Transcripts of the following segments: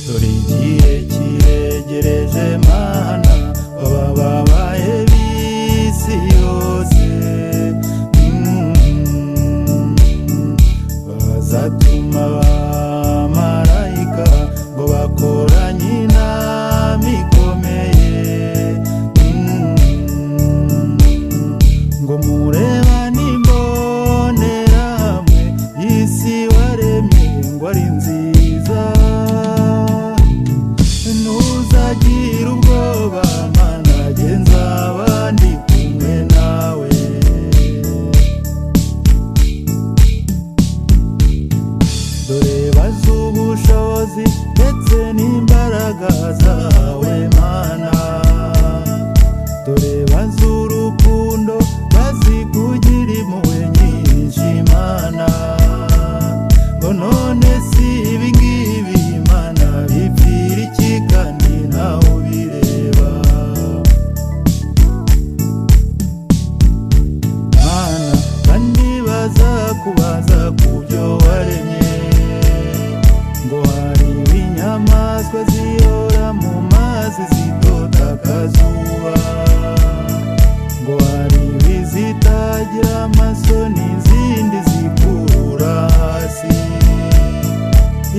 dore igihe kiregereje mana bababaye b'isi yose bazatuma abamarayika ngo bakoranye inama ikomeye ngo murebane imbonerahamwe y'isi waremye ngo ari nziza ntuzagire ubwoba mana genza abandi kumwe nawe dore bazi ubushobozi ndetse n'imbaraga zawe mana dore bazi urukundo bazi kugira impuhwe nyinshi mana ngo none si ibingibi mana bipfira iki kandi nawe ubireba mana kandi bazakubaza ku byo waremye ngo hari inyamaswa ziyora mu mazi zitota akazuba ngo hari izitagira amaso n'izindi zikurura hasi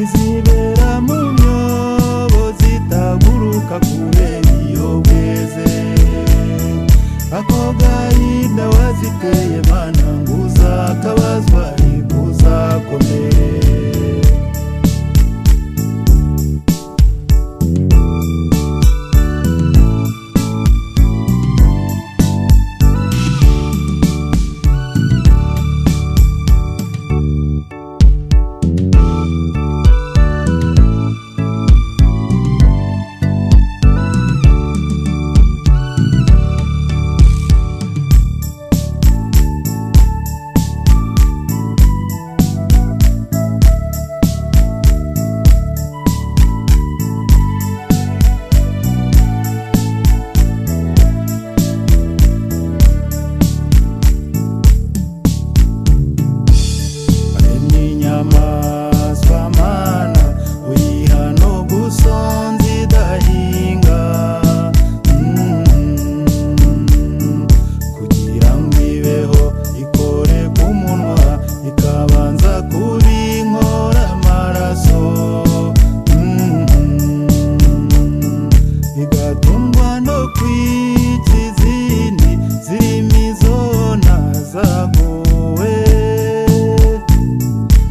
izibera mu myobo zitaguruka kubera iyo bweze ako gahinda waziteye mana ngo uzakabazwa ntikuzakomere inyamaswa mana uyiha no gusonza idahinga kugira ngo ibeho ikore ku munwa ikabanza kubinkora amaraso igatungwa no kwica izindi zirimo izona zaguwe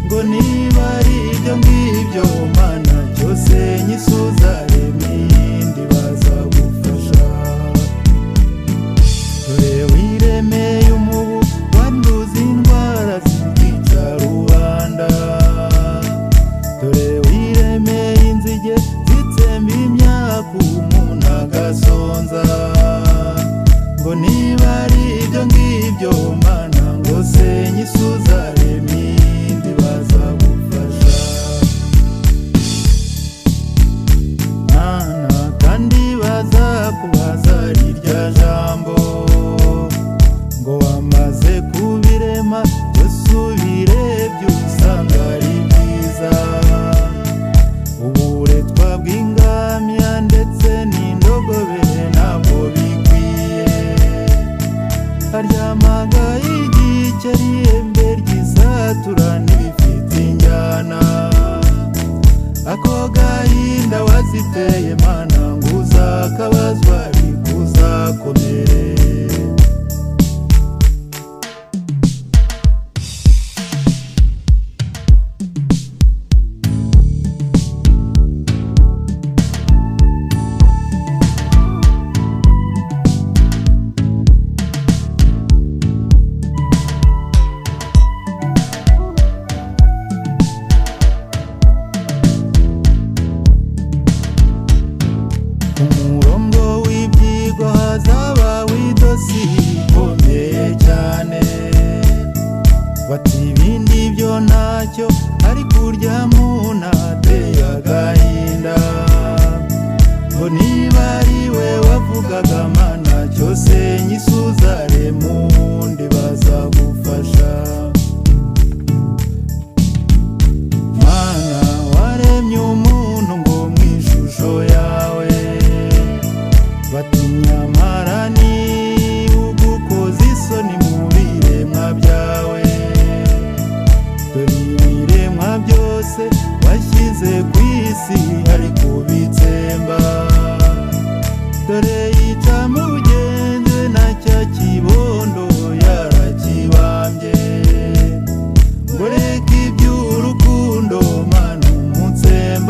ngo niba ari ibyo ngibyo mana cyose nyisuza remindi bazagufasha dore wiremeye umubu wanduza indwara zikica rubanda dore wiremeye inzige zitsemba imyaka umuntu agasonza ngo niba ari ibyo ngibyo mana ngo se nyisuza remindi bazagufasha mana kandi bazakubaza rirya jambo ngo wamaze kubirema byose ubirebye usanga ari byiza uburetwa bw'ingamiya ndetse n'indogobe ntabwo bikwiye haryamaga igikeri ihembe ry'isatura n'ibifite injyana ako gahinda waziteye mana ngo uzakabazwa ntikuzakomere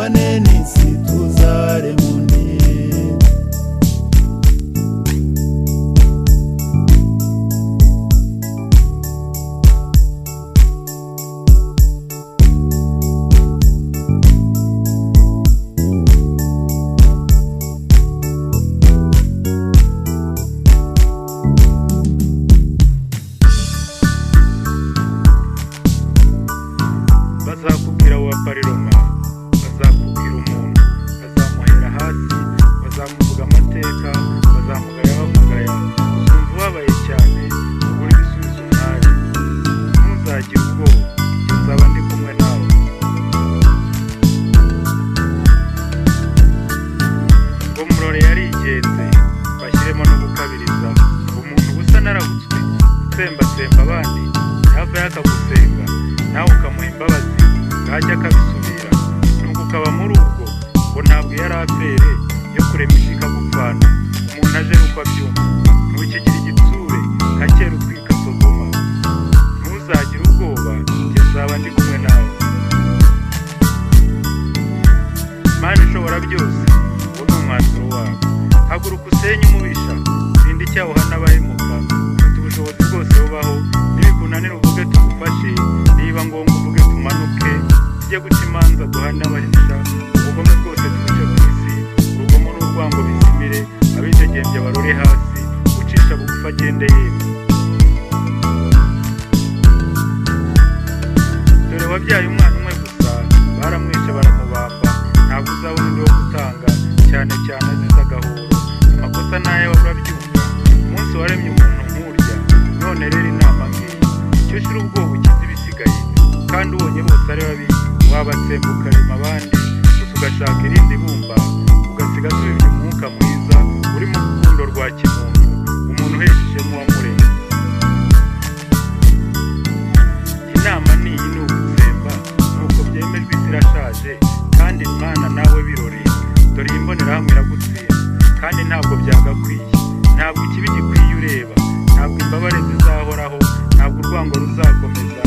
tubane n'isi tuzarema undi. Bazakubwira wapariroma, bazakubwira umuntu, bazamuhera hasi, bazamuvuga amateka, bazamugaya bamugaya, uzumva ubabaye cyane, ubura ibisubizo umwari. Ntuzagire ubwoba, nzaba ndi kumwe nawe. Ngo Murore yarigenze, bashyiremo no gukabiriza, umuntu ubusa narabutswe, utsembatsemba abandi, yava yakagusenga, nawe ukamuha imbabazi, bwajya akabisubira. Nuko ukaba muri ubwo, ngo ntabwo yari afere yo kuremisha ikagupfana. Umuntu aje nuko abyumva, ntukigire igitsure, nka kera utwika Sodoma. Ntuzagire ubwoba, njye nzaba ndi kumwe nawe. Mana ishobora byose, uwo ni umwanzuro wawe. Haguruka usenye umubisha, rinda icyaha n'abahemuka, ufite ubushobozi bwose bubaho. Nibikunanira uvuge tugufashe, niba ngombwa uvuge tumanuke, tujye guca imanza duhane abahisha, ubugome bwose tubuce ku isi, urugomo n'urwango bizimire, abidegembya barore hasi, ucisha bugufi agende yemye. Dore wabyaye umwana umwe gusa, baramwishe baramubamba, ntabwo uzabona undi wo gutanga, cyane cyane azize agahoro. Amakosa nayo urabyumva, umunsi waremye umuntu nk'urya, none rero inama ngiyi, icyo shira ubwoba ukize ibisigaye, kandi ubonye bose ari babi, wabatsemba ukarema abandi, gusa ugashaka irindi bumba, ugasiga asubira umwuka mwiza, uri mu rukundo rwa kimuntu, umuntu uheshejemo uwamuremye. Inama niyi ni ugutsemba, nuko byemejwe isi irashaje, kandi Imana nawe biroreye, dore iyi mbonerahamwe iragutsinda, kandi ntabwo byagakwiye, ntabwo ikibi gikwiye ureba, ntabwo imbabare zizahoraho, ntabwo urwango ruzakomeza,